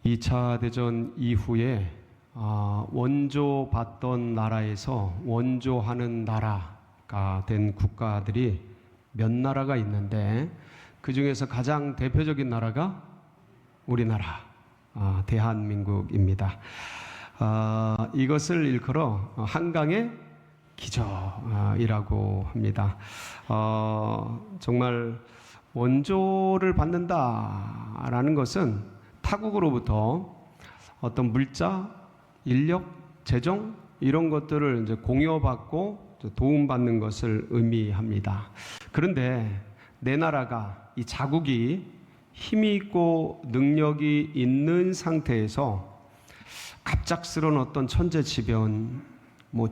2차 대전 이후에 원조받던 나라에서 원조하는 나라가 된 국가들이 몇 나라가 있는데, 그 중에서 가장 대표적인 나라가 우리나라, 대한민국입니다. 이것을 일컬어 한강의 기적이라고 합니다. 정말 원조를 받는다라는 것은 타국으로부터 어떤 물자, 인력, 재정 이런 것들을 이제 공여받고 도움받는 것을 의미합니다. 그런데 내 나라가, 이 자국이 힘이 있고 능력이 있는 상태에서 갑작스러운 어떤 천재지변,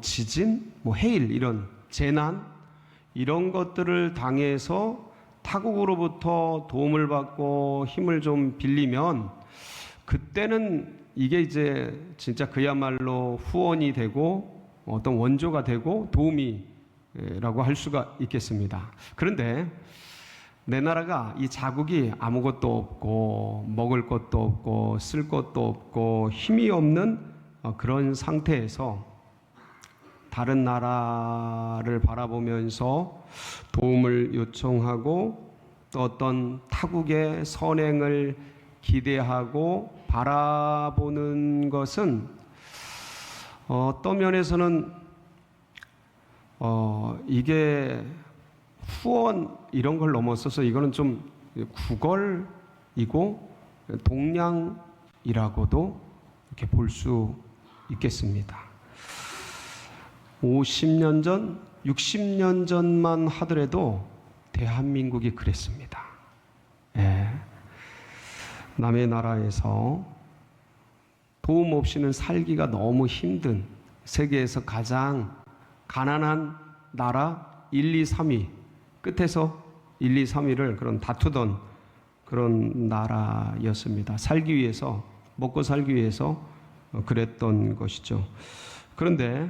지진, 해일 이런 재난 이런 것들을 당해서 타국으로부터 도움을 받고 힘을 좀 빌리면, 그때는 이게 이제 진짜 그야말로 후원이 되고 어떤 원조가 되고 도움이라고 할 수가 있겠습니다. 그런데 내 나라가, 이 자국이 아무것도 없고 먹을 것도 없고 쓸 것도 없고 힘이 없는 그런 상태에서 다른 나라를 바라보면서 도움을 요청하고 또 어떤 타국의 선행을 기대하고 바라보는 것은 어떤 면에서는 이게 후원 이런 걸 넘어서서 이거는 좀 구걸이고 동량이라고도 이렇게 볼 수 있겠습니다. 50년 전, 60년 전만 하더라도 대한민국이 그랬습니다. 남의 나라에서 도움 없이는 살기가 너무 힘든, 세계에서 가장 가난한 나라 1, 2, 3위, 끝에서 1, 2, 3위를 그런 다투던 그런 나라였습니다. 살기 위해서, 먹고 살기 위해서 그랬던 것이죠. 그런데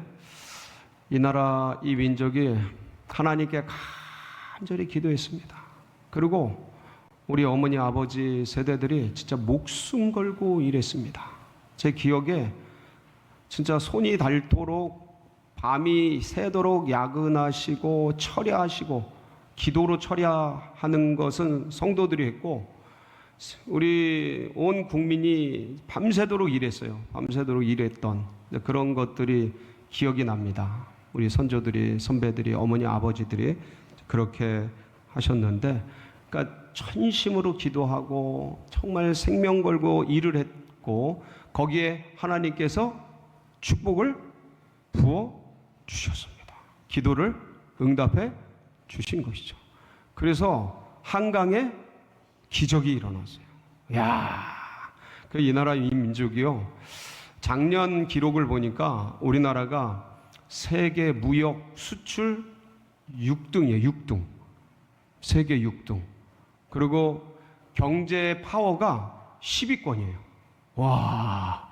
이 나라, 이 민족이 하나님께 간절히 기도했습니다. 그리고 우리 어머니, 아버지 세대들이 진짜 목숨 걸고 일했습니다. 제 기억에 진짜 손이 닳도록, 밤이 새도록 야근하시고 철야하시고, 기도로 철야하는 것은 성도들이 했고, 우리 온 국민이 밤새도록 일했어요. 밤새도록 일했던 그런 것들이 기억이 납니다. 우리 선조들이, 선배들이, 어머니, 아버지들이 그렇게 하셨는데, 그러니까 전심으로 기도하고 정말 생명 걸고 일을 했고, 거기에 하나님께서 축복을 부어 주셨습니다. 기도를 응답해 주신 것이죠. 그래서 한강에 기적이 일어났어요. 이 나라, 이 민족이요, 작년 기록을 보니까 우리나라가 세계 무역 수출 6등이에요. 6등. 세계 6등. 그리고 경제 파워가 10위권이에요. 와.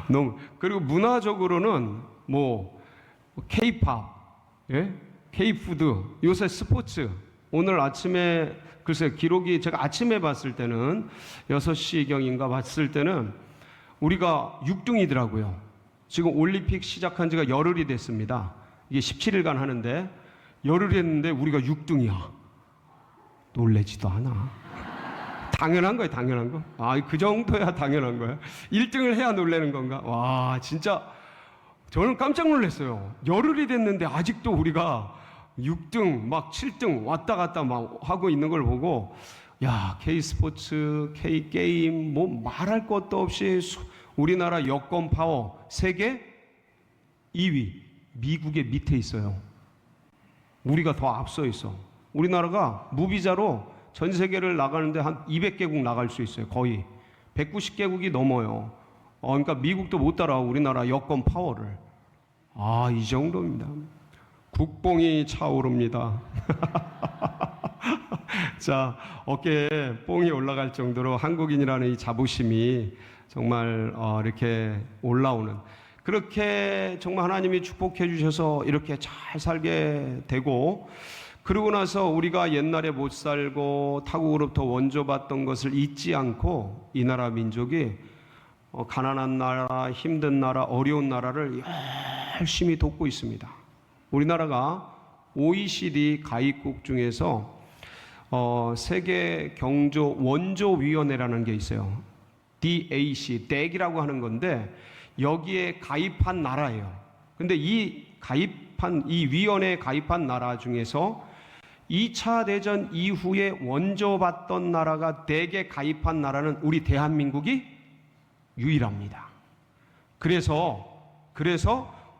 너무. 그리고 문화적으로는 K-팝, K-푸드, 요새 스포츠. 오늘 아침에 글쎄 기록이, 제가 아침에 봤을 때는 6시경인가 봤을 때는 우리가 6등이더라고요. 지금 올림픽 시작한 지가 열흘이 됐습니다. 이게 17일간 하는데 열흘이 했는데 우리가 6등이야. 놀래지도 않아. 당연한 거예요, 당연한 거. 그 정도야 당연한 거야. 1등을 해야 놀라는 건가? 와, 진짜 저는 깜짝 놀랐어요. 열흘이 됐는데 아직도 우리가 6등, 7등 왔다 갔다 하고 있는 걸 보고, K스포츠, K게임, 말할 것도 없이 우리나라 여권 파워 세계 2위, 미국의 밑에 있어요. 우리가 더 앞서 있어. 우리나라가 무비자로 전 세계를 나가는데 한 200개국 나갈 수 있어요. 거의 190개국이 넘어요. 그러니까 미국도 못 따라와, 우리나라 여권 파워를. 이 정도입니다. 국뽕이 차오릅니다. 자, 어깨에 뽕이 올라갈 정도로 한국인이라는 이 자부심이 정말 이렇게 올라오는, 그렇게 정말 하나님이 축복해 주셔서 이렇게 잘 살게 되고, 그러고 나서 우리가 옛날에 못 살고 타국으로부터 원조받던 것을 잊지 않고 이 나라 민족이 가난한 나라, 힘든 나라, 어려운 나라를 열심히 돕고 있습니다. 우리나라가 OECD 가입국 중에서 세계 경조 원조위원회라는 게 있어요. DAC, DAC이라고 하는 건데 여기에 가입한 나라예요. 근데 이 위원회에 가입한 나라 중에서 2차 대전 이후에 원조받던 나라가 대개 가입한 나라는 우리 대한민국이 유일합니다. 그래서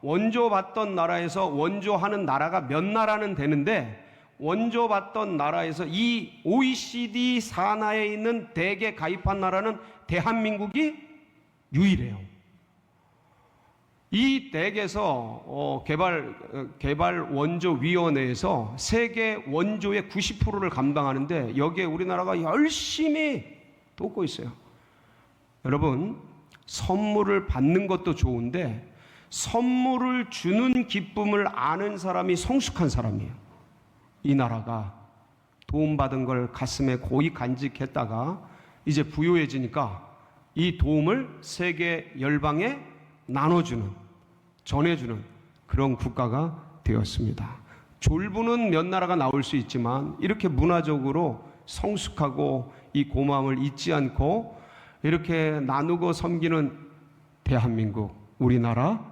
원조받던 나라에서 원조하는 나라가 몇 나라는 되는데 원조받던 나라에서 이 OECD 산하에 있는 대개 가입한 나라는 대한민국이 유일해요. 이 덱에서 개발 원조위원회에서 세계 원조의 90%를 감당하는데 여기에 우리나라가 열심히 돕고 있어요. 여러분, 선물을 받는 것도 좋은데 선물을 주는 기쁨을 아는 사람이 성숙한 사람이에요. 이 나라가 도움받은 걸 가슴에 고이 간직했다가 이제 부유해지니까 이 도움을 세계 열방에 나눠주는, 전해주는 그런 국가가 되었습니다. 졸부는 몇 나라가 나올 수 있지만 이렇게 문화적으로 성숙하고 이 고마움을 잊지 않고 이렇게 나누고 섬기는 대한민국, 우리나라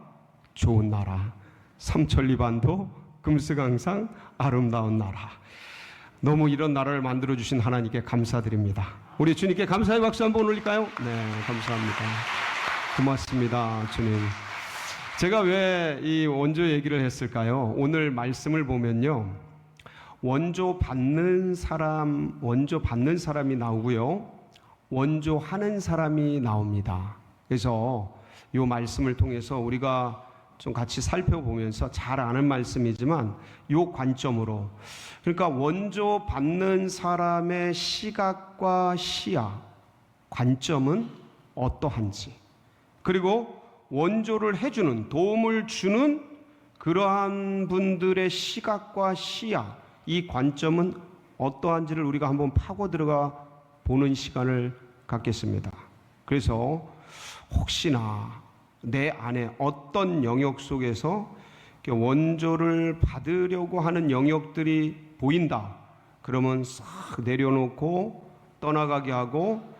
좋은 나라, 삼천리반도 금수강산 아름다운 나라. 너무 이런 나라를 만들어주신 하나님께 감사드립니다. 우리 주님께 감사의 박수 한번 올릴까요? 네, 감사합니다. 고맙습니다, 주님. 제가 왜 이 원조 얘기를 했을까요? 오늘 말씀을 보면요, 원조 받는 사람이 나오고요, 원조하는 사람이 나옵니다. 그래서 이 말씀을 통해서 우리가 좀 같이 살펴보면서 잘 아는 말씀이지만 이 관점으로, 그러니까 원조 받는 사람의 시각과 시야, 관점은 어떠한지, 그리고 원조를 해주는, 도움을 주는 그러한 분들의 시각과 시야, 이 관점은 어떠한지를 우리가 한번 파고 들어가 보는 시간을 갖겠습니다. 그래서 혹시나 내 안에 어떤 영역 속에서 원조를 받으려고 하는 영역들이 보인다, 그러면 싹 내려놓고 떠나가게 하고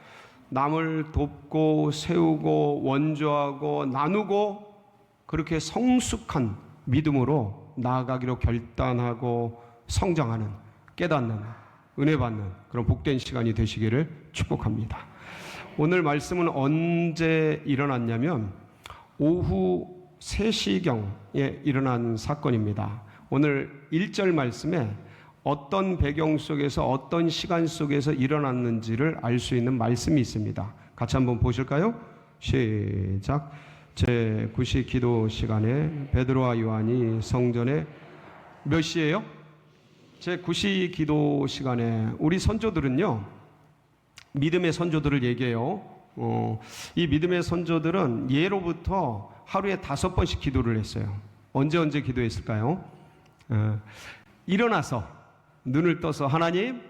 남을 돕고 세우고 원조하고 나누고 그렇게 성숙한 믿음으로 나아가기로 결단하고 성장하는, 깨닫는, 은혜 받는 그런 복된 시간이 되시기를 축복합니다. 오늘 말씀은 언제 일어났냐면 오후 3시경에 일어난 사건입니다. 오늘 1절 말씀에 어떤 배경 속에서 어떤 시간 속에서 일어났는지를 알 수 있는 말씀이 있습니다. 같이 한번 보실까요? 시작. 제9시 기도 시간에 베드로와 요한이 성전에 몇 시예요? 제9시 기도 시간에 우리 선조들은요, 믿음의 선조들을 얘기해요. 이 믿음의 선조들은 예로부터 하루에 5번씩 기도를 했어요. 언제 기도했을까요? 일어나서 눈을 떠서 하나님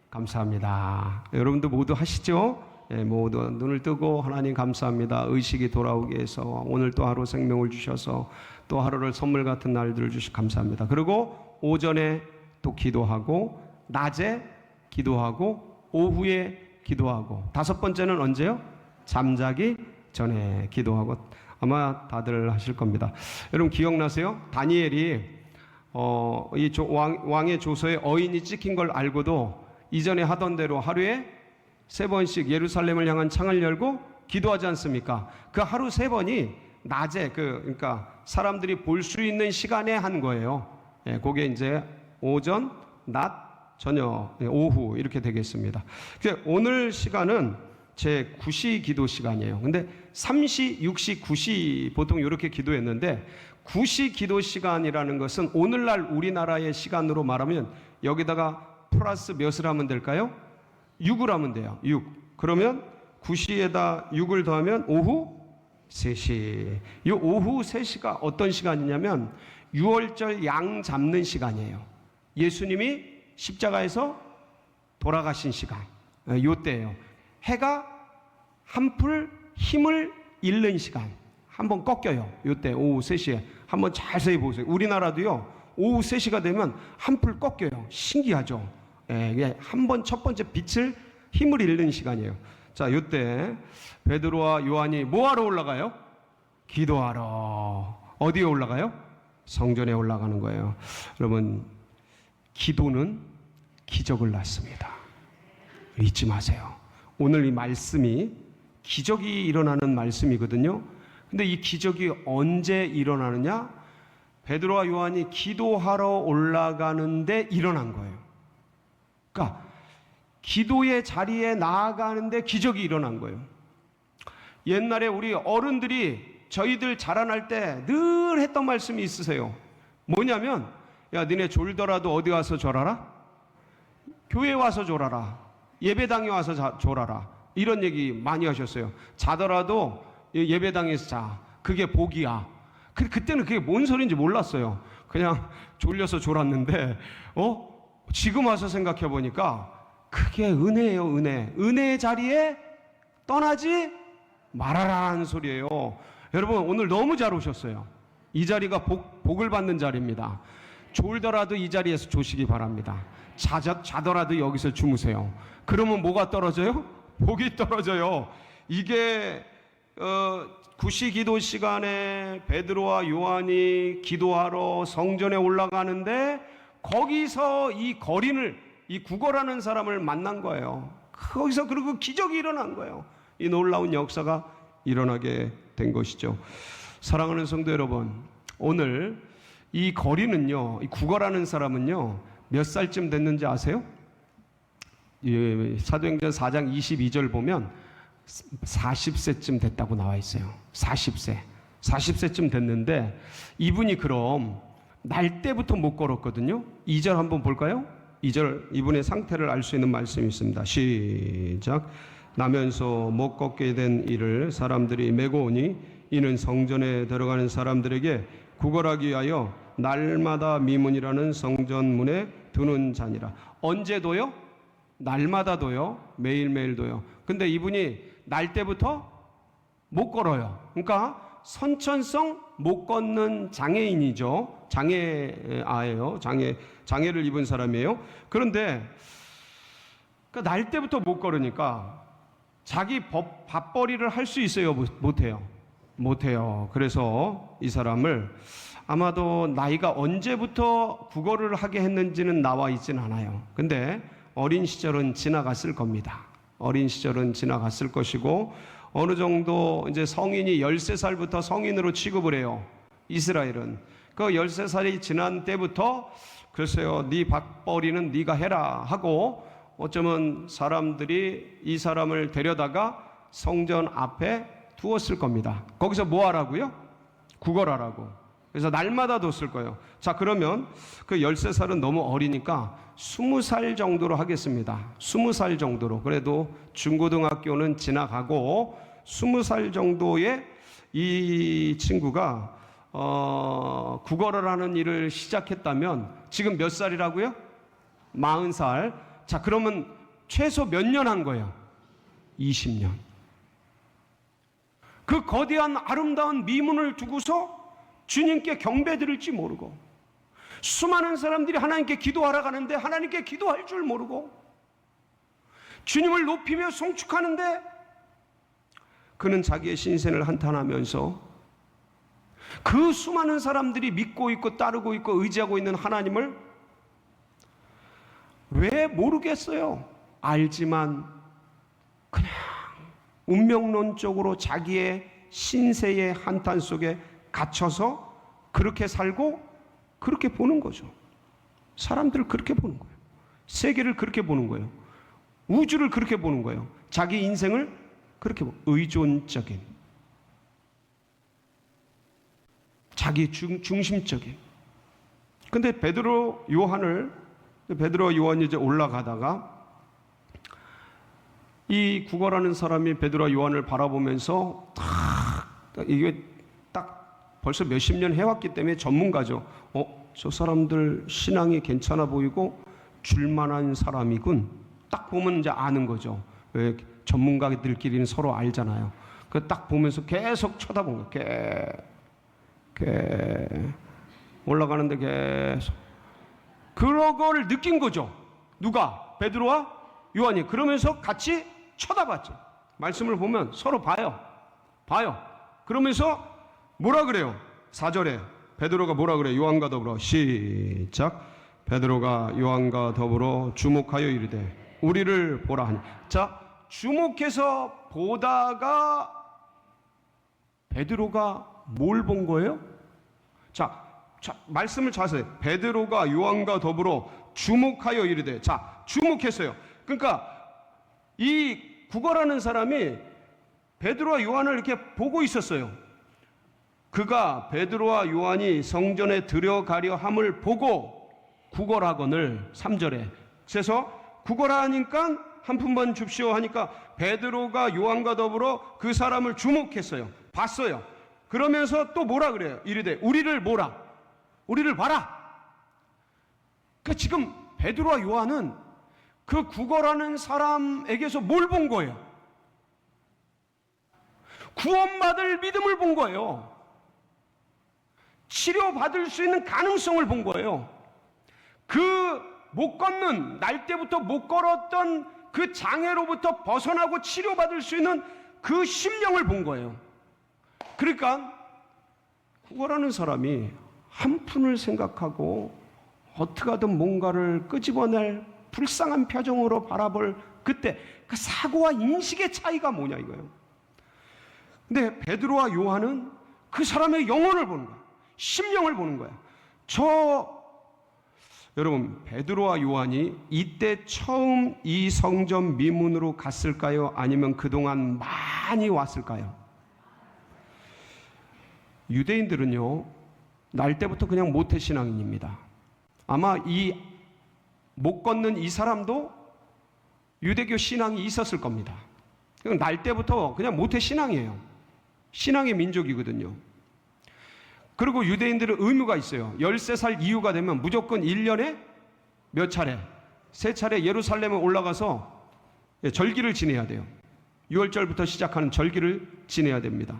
감사합니다. 여러분도 모두 하시죠? 모두 눈을 뜨고 하나님 감사합니다. 의식이 돌아오게 해서 오늘 또 하루 생명을 주셔서 또 하루를 선물 같은 날들을 주셔서 감사합니다. 그리고 오전에 또 기도하고 낮에 기도하고 오후에 기도하고 5번째는 언제요? 잠자기 전에 기도하고. 아마 다들 하실 겁니다. 여러분 기억나세요? 다니엘이 이 왕의 조서에 어인이 찍힌 걸 알고도 이전에 하던 대로 하루에 3번씩 예루살렘을 향한 창을 열고 기도하지 않습니까? 그 하루 3번이 낮에 그러니까 사람들이 볼 수 있는 시간에 한 거예요. 그게 이제 오전, 낮, 저녁, 오후 이렇게 되겠습니다. 오늘 시간은 제 9시 기도 시간이에요. 근데 3시, 6시, 9시 보통 이렇게 기도했는데 9시 기도 시간이라는 것은 오늘날 우리나라의 시간으로 말하면 여기다가 플러스 몇을 하면 될까요? 6을 하면 돼요. 6. 그러면 9시에다 6을 더하면 오후 3시. 이 오후 3시가 어떤 시간이냐면 6월절 양 잡는 시간이에요. 예수님이 십자가에서 돌아가신 시간, 요때예요. 해가 한풀 힘을 잃는 시간, 한번 꺾여요. 요때 오후 3시에 한번 자세히 보세요. 우리나라도요, 오후 3시가 되면 한풀 꺾여요. 신기하죠? 이게 한번 첫 번째 빛을 힘을 잃는 시간이에요. 자, 요때 베드로와 요한이 뭐하러 올라가요? 기도하러. 어디에 올라가요? 성전에 올라가는 거예요. 여러분, 기도는 기적을 낳습니다. 잊지 마세요. 오늘 이 말씀이 기적이 일어나는 말씀이거든요. 근데 이 기적이 언제 일어나느냐? 베드로와 요한이 기도하러 올라가는데 일어난 거예요. 그러니까 기도의 자리에 나아가는데 기적이 일어난 거예요. 옛날에 우리 어른들이 저희들 자라날 때 늘 했던 말씀이 있으세요. 뭐냐면, 야, 니네 졸더라도 어디 와서 졸아라? 교회 와서 졸아라. 예배당에 와서 졸아라. 이런 얘기 많이 하셨어요. 자더라도 예배당에서 자. 그게 복이야. 그때는 그게 뭔 소리인지 몰랐어요. 그냥 졸려서 졸았는데, 지금 와서 생각해 보니까 그게 은혜예요, 은혜. 은혜의 자리에 떠나지 말아라는 소리예요. 여러분, 오늘 너무 잘 오셨어요. 이 자리가 복을 받는 자리입니다. 졸더라도 이 자리에서 조시기 바랍니다. 자더라도 여기서 주무세요. 그러면 뭐가 떨어져요? 복이 떨어져요. 이게 구시 기도 시간에 베드로와 요한이 기도하러 성전에 올라가는데 거기서 이 구걸하는 사람을 만난 거예요. 거기서 그리고 기적이 일어난 거예요. 이 놀라운 역사가 일어나게 된 것이죠. 사랑하는 성도 여러분, 오늘 이 거리는요, 이 구걸하는 사람은요, 몇 살쯤 됐는지 아세요? 사도행전 4장 22절 보면 40세쯤 됐다고 나와 있어요. 40세쯤 됐는데 이분이 그럼 날 때부터 못 걸었거든요. 2절 한번 볼까요? 2절, 이분의 상태를 알 수 있는 말씀이 있습니다. 시작. 나면서 못 걷게 된 이를 사람들이 메고 오니 이는 성전에 들어가는 사람들에게 구걸하기 위하여 날마다 미문이라는 성전문에 두는 자니라. 언제도요? 날마다도요? 매일매일도요? 근데 이분이 날 때부터 못 걸어요. 그러니까 선천성 못 걷는 장애인이죠. 장애아예요. 장애를 입은 사람이에요. 그런데 그러니까 날 때부터 못 걸으니까 자기 밥벌이를 할 수 있어요? 못해요? 못해요. 그래서 이 사람을 아마도 나이가 언제부터 구걸을 하게 했는지는 나와 있진 않아요. 근데 어린 시절은 지나갔을 겁니다. 어린 시절은 지나갔을 것이고, 어느 정도 이제 성인이 13살부터 성인으로 취급을 해요. 이스라엘은. 그 13살이 지난 때부터 글쎄요, 네 밥벌이는 네가 해라 하고 어쩌면 사람들이 이 사람을 데려다가 성전 앞에 두었을 겁니다. 거기서 뭐 하라고요? 구걸하라고. 그래서 날마다 뒀을 거예요. 자, 그러면 그 13살은 너무 어리니까 20살 정도로 하겠습니다. 20살 정도로. 그래도 중고등학교는 지나가고 20살 정도의 이 친구가 구걸을 하는 일을 시작했다면 지금 몇 살이라고요? 40살. 자, 그러면 최소 몇 년 한 거예요? 20년. 그 거대한 아름다운 미문을 두고서 주님께 경배 드릴지 모르고, 수많은 사람들이 하나님께 기도하러 가는데 하나님께 기도할 줄 모르고, 주님을 높이며 송축하는데 그는 자기의 신세를 한탄하면서 그 수많은 사람들이 믿고 있고 따르고 있고 의지하고 있는 하나님을 왜 모르겠어요? 알지만 그냥 운명론적으로 자기의 신세의 한탄 속에 갇혀서 그렇게 살고 그렇게 보는 거죠. 사람들을 그렇게 보는 거예요. 세계를 그렇게 보는 거예요. 우주를 그렇게 보는 거예요. 자기 인생을 그렇게 의존적인, 자기 중심적인. 근데 베드로 요한이 이제 올라가다가 이 구걸하는 사람이 베드로와 요한을 바라보면서 이게 딱 벌써 몇십 년 해왔기 때문에 전문가죠. 저 사람들 신앙이 괜찮아 보이고 줄만한 사람이군. 딱 보면 이제 아는 거죠. 왜 전문가들끼리는 서로 알잖아요. 그 딱 보면서 계속 쳐다본 거예요. 올라가는데 계속. 그런 걸 느낀 거죠. 누가? 베드로와 요한이. 그러면서 같이 쳐다봤죠. 말씀을 보면 서로 봐요. 그러면서 뭐라 그래요? 4절에 베드로가 뭐라 그래요? 요한과 더불어 시작. 베드로가 요한과 더불어 주목하여 이르되 우리를 보라 하니. 자, 주목해서 보다가 베드로가 뭘 본 거예요? 자, 말씀을 자세히. 베드로가 요한과 더불어 주목하여 이르되. 자, 주목했어요. 그러니까 이 구걸하는 사람이 베드로와 요한을 이렇게 보고 있었어요. 그가 베드로와 요한이 성전에 들어가려 함을 보고 구걸하거늘. 3절에. 그래서 구걸하니까 한 푼만 줍시오 하니까 베드로가 요한과 더불어 그 사람을 주목했어요. 봤어요. 그러면서 또 뭐라 그래요? 이르되 우리를 뭐라? 우리를 봐라. 그 지금 베드로와 요한은 그 구걸하는 사람에게서 뭘 본 거예요? 구원받을 믿음을 본 거예요. 치료받을 수 있는 가능성을 본 거예요. 그 못 걷는, 날 때부터 못 걸었던 그 장애로부터 벗어나고 치료받을 수 있는 그 심령을 본 거예요. 그러니까 구걸하는 사람이 한 푼을 생각하고 어떻게 하든 뭔가를 끄집어낼 불쌍한 표정으로 바라볼 그때 그 사고와 인식의 차이가 뭐냐 이거예요. 근데 베드로와 요한은 그 사람의 영혼을 보는 거예요. 심령을 보는 거예요. 여러분, 베드로와 요한이 이때 처음 이 성전 미문으로 갔을까요? 아니면 그동안 많이 왔을까요? 유대인들은요, 날 때부터 그냥 모태신앙인입니다. 아마 이 못 걷는 이 사람도 유대교 신앙이 있었을 겁니다. 날 때부터 그냥 모태신앙이에요. 신앙의 민족이거든요. 그리고 유대인들은 의무가 있어요. 13살 이후가 되면 무조건 1년에 몇 차례? 3차례 예루살렘에 올라가서 절기를 지내야 돼요. 6월절부터 시작하는 절기를 지내야 됩니다.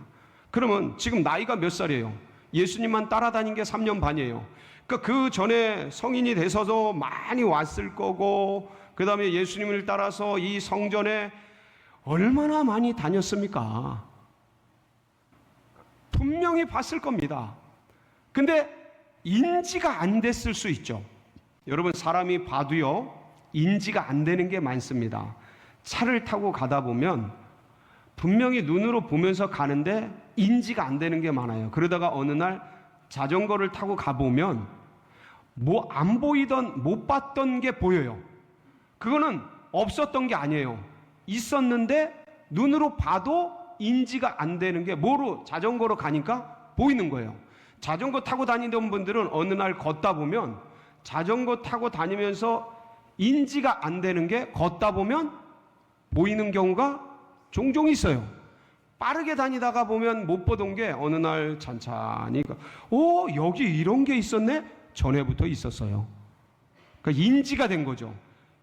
그러면 지금 나이가 몇 살이에요? 예수님만 따라다닌 게 3년 반이에요. 그러니까 그 전에 성인이 돼서도 많이 왔을 거고, 그 다음에 예수님을 따라서 이 성전에 얼마나 많이 다녔습니까? 분명히 봤을 겁니다. 근데 인지가 안 됐을 수 있죠. 여러분, 사람이 봐도요, 인지가 안 되는 게 많습니다. 차를 타고 가다 보면 분명히 눈으로 보면서 가는데 인지가 안 되는 게 많아요. 그러다가 어느 날 자전거를 타고 가보면 뭐 안 보이던, 못 봤던 게 보여요. 그거는 없었던 게 아니에요. 있었는데 눈으로 봐도 인지가 안 되는 게 뭐로? 자전거로 가니까 보이는 거예요. 자전거 타고 다니던 분들은 어느 날 걷다 보면 자전거 타고 다니면서 인지가 안 되는 게 걷다 보면 보이는 경우가 종종 있어요. 빠르게 다니다가 보면 못 보던 게 어느 날 찬찬히 여기 이런 게 있었네? 전에부터 있었어요. 그러니까 인지가 된 거죠.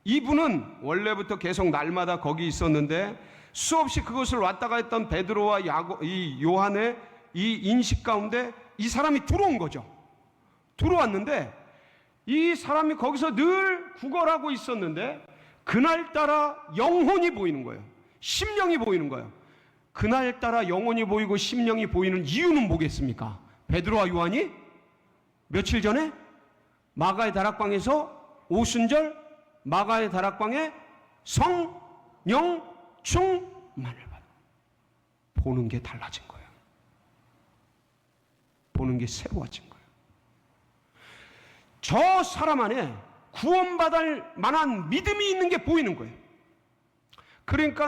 이분은 원래부터 계속 날마다 거기 있었는데 수없이 그것을 왔다가 했던 베드로와 이 요한의 이 인식 가운데 이 사람이 들어온 거죠. 들어왔는데 이 사람이 거기서 늘 구걸하고 있었는데 그날따라 영혼이 보이는 거예요. 심령이 보이는 거예요. 그날따라 영혼이 보이고 심령이 보이는 이유는 뭐겠습니까? 베드로와 요한이 며칠 전에 마가의 다락방에서 오순절 마가의 다락방에 성령 충만을 받아 보는 게 달라진 거예요. 보는 게 새로워진 거예요. 저 사람 안에 구원받을 만한 믿음이 있는 게 보이는 거예요. 그러니까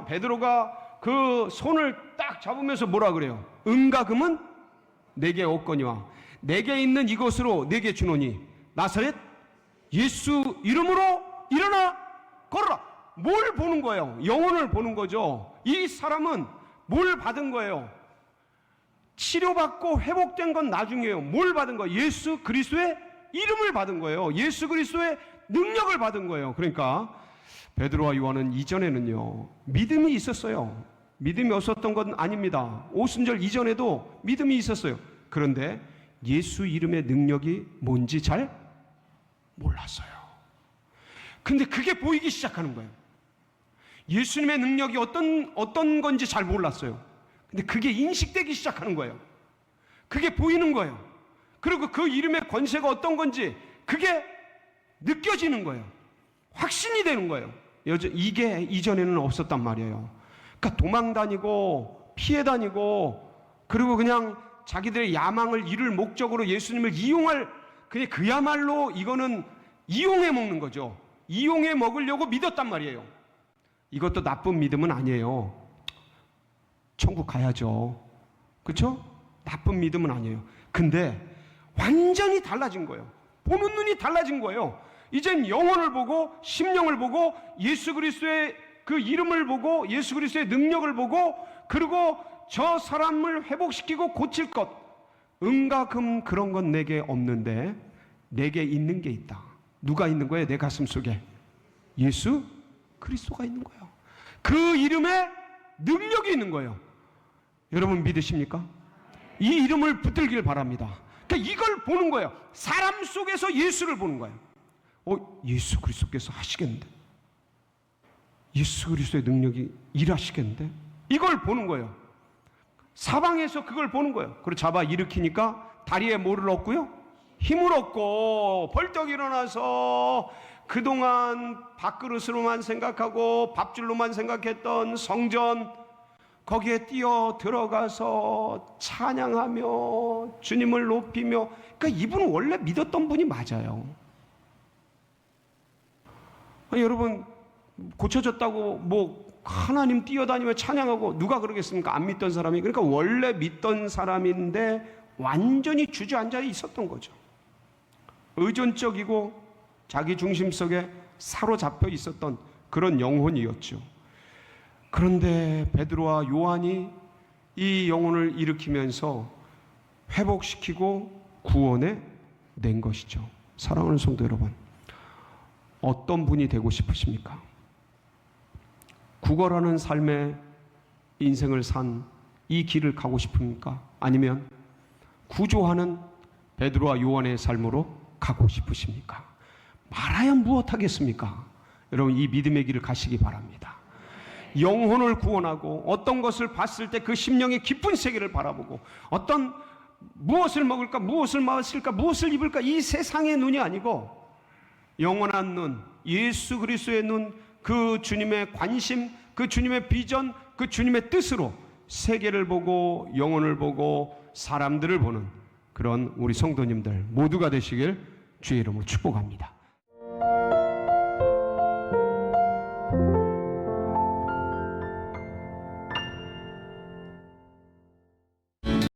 베드로가 그 손을 딱 잡으면서 뭐라 그래요? 은과 금은 내게 없거니와 내게 있는 이것으로 내게 주노니 나사렛 예수 이름으로 일어나 걸어라. 뭘 보는 거예요? 영혼을 보는 거죠. 이 사람은 뭘 받은 거예요? 치료받고 회복된 건 나중이에요. 뭘 받은 거예요? 예수 그리스도의 이름을 받은 거예요. 예수 그리스도의 능력을 받은 거예요. 그러니까 베드로와 요한은 이전에는요, 믿음이 있었어요. 믿음이 없었던 건 아닙니다. 오순절 이전에도 믿음이 있었어요. 그런데 예수 이름의 능력이 뭔지 잘 몰랐어요. 근데 그게 보이기 시작하는 거예요. 예수님의 능력이 어떤 건지 잘 몰랐어요. 근데 그게 인식되기 시작하는 거예요. 그게 보이는 거예요. 그리고 그 이름의 권세가 어떤 건지 그게 느껴지는 거예요. 확신이 되는 거예요. 이게 이전에는 없었단 말이에요. 그러니까 도망 다니고 피해 다니고 그리고 그냥 자기들의 야망을 이룰 목적으로 예수님을 이용할, 그냥 그야말로 이거는 이용해 먹는 거죠. 이용해 먹으려고 믿었단 말이에요. 이것도 나쁜 믿음은 아니에요. 천국 가야죠. 그렇죠? 나쁜 믿음은 아니에요. 근데 완전히 달라진 거예요. 보는 눈이 달라진 거예요. 이젠 영혼을 보고 심령을 보고 예수 그리스도의 그 이름을 보고 예수 그리스도의 능력을 보고 그리고 저 사람을 회복시키고 고칠 것, 은과 금 그런 건 내게 없는데 내게 있는 게 있다. 누가 있는 거예요? 내 가슴 속에 예수 그리스도가 있는 거예요. 그 이름에 능력이 있는 거예요. 여러분 믿으십니까? 이 이름을 붙들길 바랍니다. 그러니까 이걸 보는 거예요. 사람 속에서 예수를 보는 거예요. 예수 그리스도께서 하시겠는데, 예수 그리스도의 능력이 일하시겠는데, 이걸 보는 거예요. 사방에서 그걸 보는 거예요. 그리고 잡아 일으키니까 다리에 뭐를 얻고요? 힘을 얻고 벌떡 일어나서 그동안 밥그릇으로만 생각하고 밥줄로만 생각했던 성전, 거기에 뛰어 들어가서 찬양하며 주님을 높이며, 그러니까 이분은 원래 믿었던 분이 맞아요. 여러분 고쳐졌다고 뭐 하나님 뛰어다니며 찬양하고 누가 그러겠습니까? 안 믿던 사람이. 그러니까 원래 믿던 사람인데 완전히 주저앉아 있었던 거죠. 의존적이고 자기 중심 속에 사로잡혀 있었던 그런 영혼이었죠. 그런데 베드로와 요한이 이 영혼을 일으키면서 회복시키고 구원해 낸 것이죠. 사랑하는 성도 여러분, 어떤 분이 되고 싶으십니까? 구걸하는 삶의 인생을 산 이 길을 가고 싶습니까? 아니면 구조하는 베드로와 요한의 삶으로 가고 싶으십니까? 말하여 무엇하겠습니까? 여러분 이 믿음의 길을 가시기 바랍니다. 영혼을 구원하고 어떤 것을 봤을 때 그 심령의 깊은 세계를 바라보고 어떤 무엇을 먹을까, 무엇을 마실까, 무엇을 입을까, 이 세상의 눈이 아니고 영원한 눈, 예수 그리스도의 눈, 그 주님의 관심, 그 주님의 비전, 그 주님의 뜻으로 세계를 보고 영혼을 보고 사람들을 보는 그런 우리 성도님들 모두가 되시길 주의 이름으로 축복합니다.